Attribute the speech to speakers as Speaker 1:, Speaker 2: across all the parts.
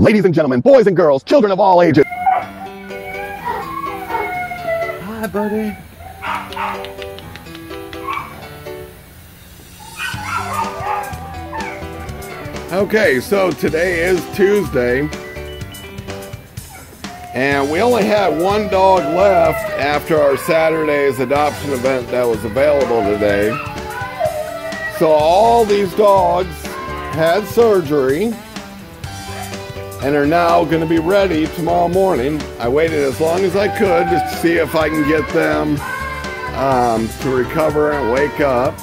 Speaker 1: Ladies and gentlemen, boys and girls, children of all ages.
Speaker 2: Hi, buddy. Okay, so today is Tuesday, and we only had one dog left after our Saturday's adoption event that was available today. So all these dogs had surgery and are now going to be ready tomorrow morning. I waited as long as I could just to see if I can get them to recover and wake up.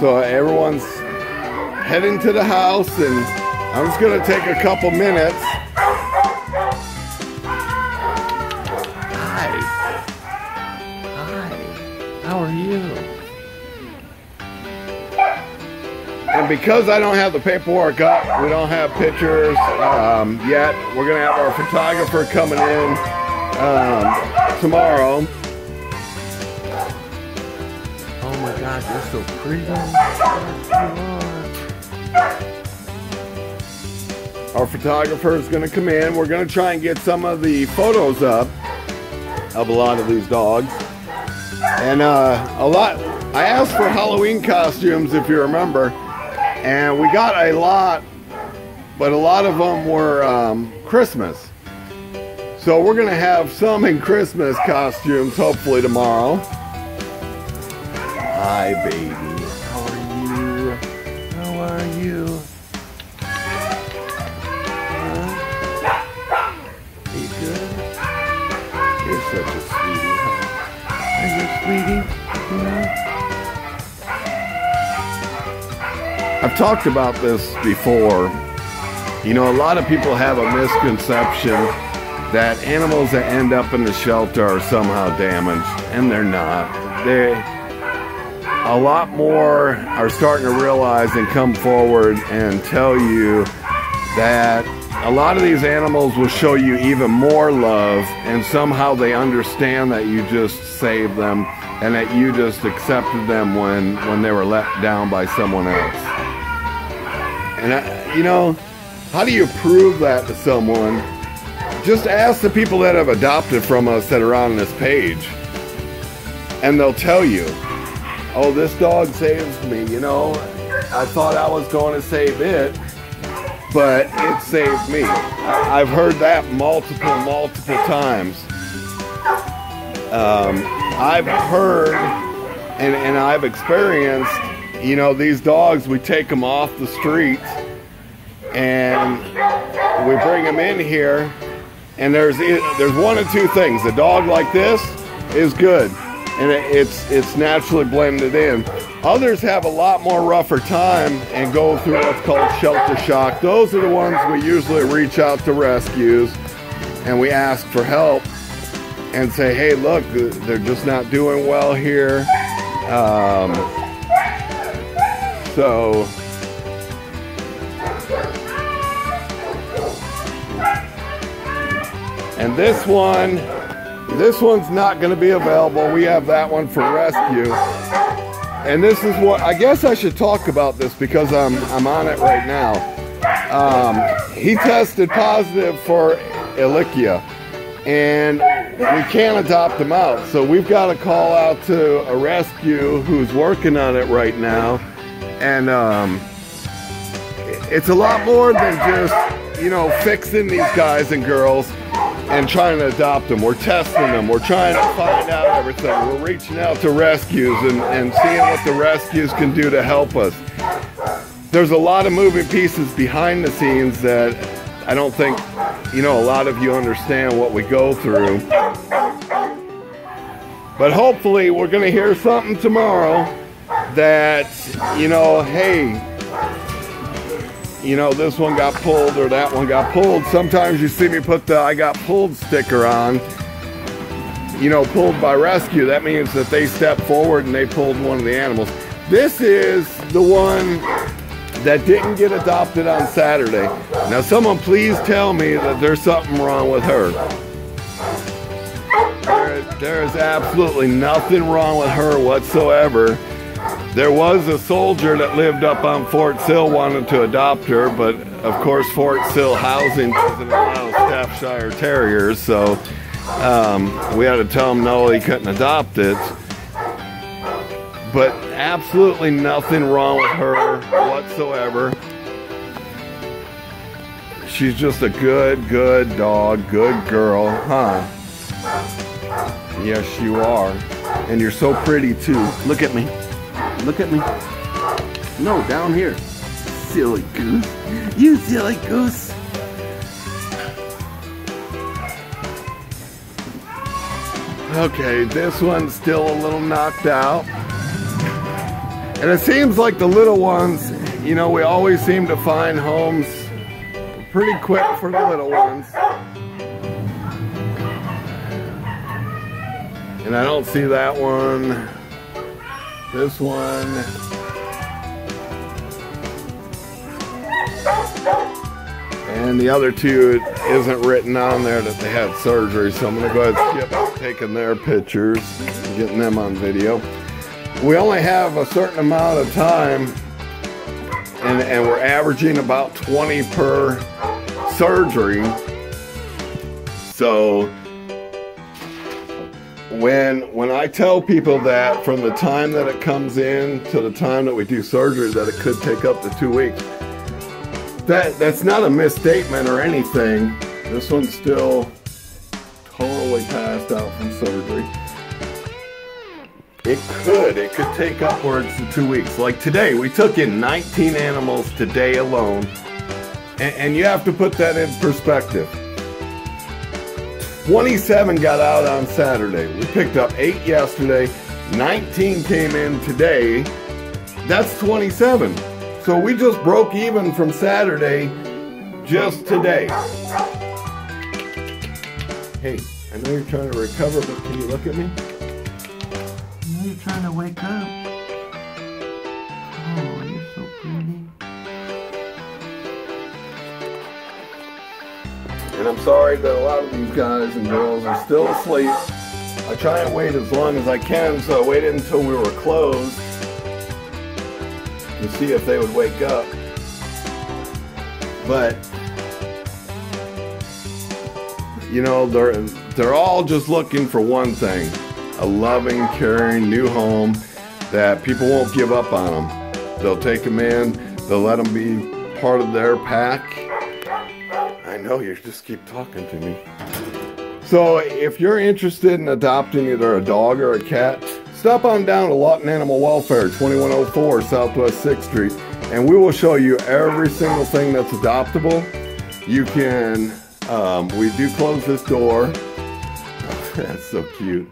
Speaker 2: So everyone's heading to the house, and I'm just going to take a couple minutes. Hi. Hi. How are you? And because I don't have the paperwork up, we don't have pictures yet. We're going to have our photographer coming in tomorrow. Oh my God, you're so pretty. Yes, you are. Our photographer is going to come in. We're going to try and get some of the photos up of a lot of these dogs. And I asked for Halloween costumes, if you remember. And we got a lot, but a lot of them were Christmas. So we're going to have some in Christmas costumes, hopefully tomorrow. Hi, baby. How are you? How are you? Are you good? You're such a sweetie, huh? Are you a sweetie? Yeah. I've talked about this before. You know, a lot of people have a misconception that animals that end up in the shelter are somehow damaged, and they're not. A lot more are starting to realize and come forward and tell you that a lot of these animals will show you even more love, and somehow they understand that you just saved them and that you just accepted them when they were let down by someone else. And you know, how do you prove that to someone? Just ask the people that have adopted from us that are on this page, and they'll tell you, oh, this dog saves me, you know. I thought I was going to save it, but it saved me. I've heard that multiple times. I've heard and I've experienced, you know, these dogs, we take them off the street and we bring them in here, and there's one of two things. A dog like this is good, and it's naturally blended in. Others have a lot more rougher time and go through what's called shelter shock. Those are the ones we usually reach out to rescues, and we ask for help and say, hey, look, they're just not doing well here. And this one's not going to be available. We have that one for rescue. And this is what, I guess I should talk about this because I'm on it right now. He tested positive for Ehrlichia, and we can't adopt him out. So we've got to call out to a rescue who's working on it right now. And it's a lot more than just, you know, fixing these guys and girls and trying to adopt them. We're testing them. We're trying to find out everything. We're reaching out to rescues and seeing what the rescues can do to help us. There's a lot of moving pieces behind the scenes that I don't think, you know, a lot of you understand what we go through. But hopefully we're going to hear something tomorrow that, you know, hey, you know, this one got pulled or that one got pulled. Sometimes you see me put the I got pulled sticker on, you know, pulled by rescue. That means that they stepped forward and they pulled one of the animals. This is the one that didn't get adopted on Saturday. Now someone please tell me that there's something wrong with her. There is absolutely nothing wrong with her whatsoever. There was a soldier that lived up on Fort Sill wanted to adopt her, but of course Fort Sill housing doesn't allow Staffordshire Terriers, so we had to tell him no, he couldn't adopt it. But absolutely nothing wrong with her whatsoever. She's just a good dog, good girl, huh? Yes, you are. And you're so pretty too. Look at me. Look at me. No, down here. Silly goose. You silly goose. Okay, this one's still a little knocked out. And it seems like the little ones, you know, we always seem to find homes pretty quick for the little ones. And I don't see that one. This one. And the other two, it isn't written on there that they had surgery, so I'm going to go ahead and skip taking their pictures and getting them on video. We only have a certain amount of time, and we're averaging about 20 per surgery. So when I tell people that from the time that it comes in to the time that we do surgery that it could take up to 2 weeks, that's not a misstatement or anything. This one's still totally passed out from surgery. It could take upwards to 2 weeks. Like today, we took in 19 animals today alone. And you have to put that in perspective. 27 got out on Saturday. We picked up 8 yesterday. 19 came in today. That's 27. So we just broke even from Saturday just today. Hey, I know you're trying to recover, but can you look at me? I know you're trying to wake up. Oh, you're so pretty. And I'm sorry that a lot of these guys and girls are still asleep. I try and wait as long as I can, so I waited until we were closed to see if they would wake up. But you know, they're all just looking for one thing: a loving, caring new home that people won't give up on them. They'll take them in, they'll let them be part of their pack. I know you just keep talking to me. So if you're interested in adopting either a dog or a cat, stop on down to Lawton Animal Welfare, 2104 Southwest 6th Street, and we will show you every single thing that's adoptable. You can, we do close this door. That's so cute.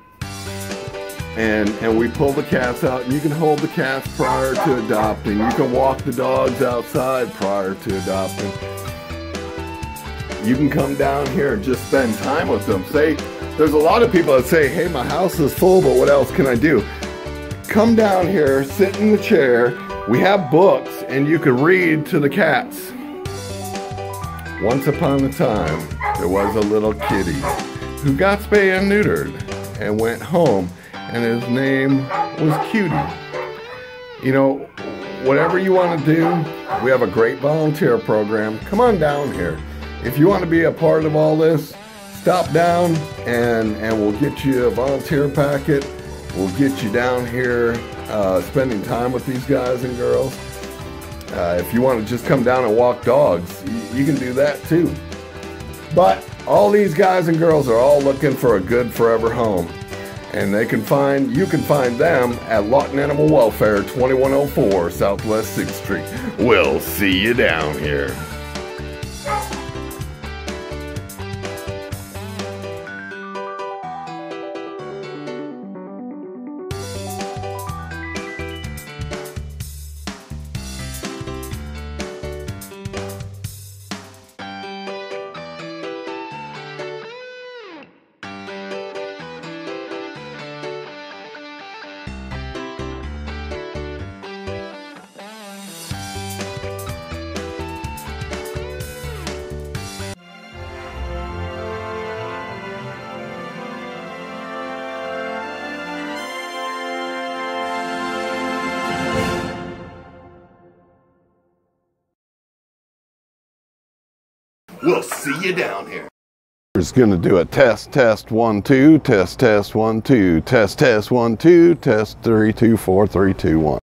Speaker 2: And we pull the cats out, and you can hold the cats prior to adopting. You can walk the dogs outside prior to adopting. You can come down here and just spend time with them. Say, there's a lot of people that say, hey, my house is full, but what else can I do? Come down here, sit in the chair. We have books, and you can read to the cats. Once upon a time, there was a little kitty who got spayed and neutered and went home, and his name was Cutie. You know, whatever you want to do, we have a great volunteer program. Come on down here. If you want to be a part of all this, stop down and we'll get you a volunteer packet. We'll get you down here spending time with these guys and girls. If you want to just come down and walk dogs, you can do that too. But all these guys and girls are all looking for a good forever home. And you can find them at Lawton Animal Welfare, 2104 Southwest 6th Street. We'll see you down here. We'll see you down here.
Speaker 1: Is going to do a test 1 2, test 1 2, test 1 2, test 3 2 4 3 2 1.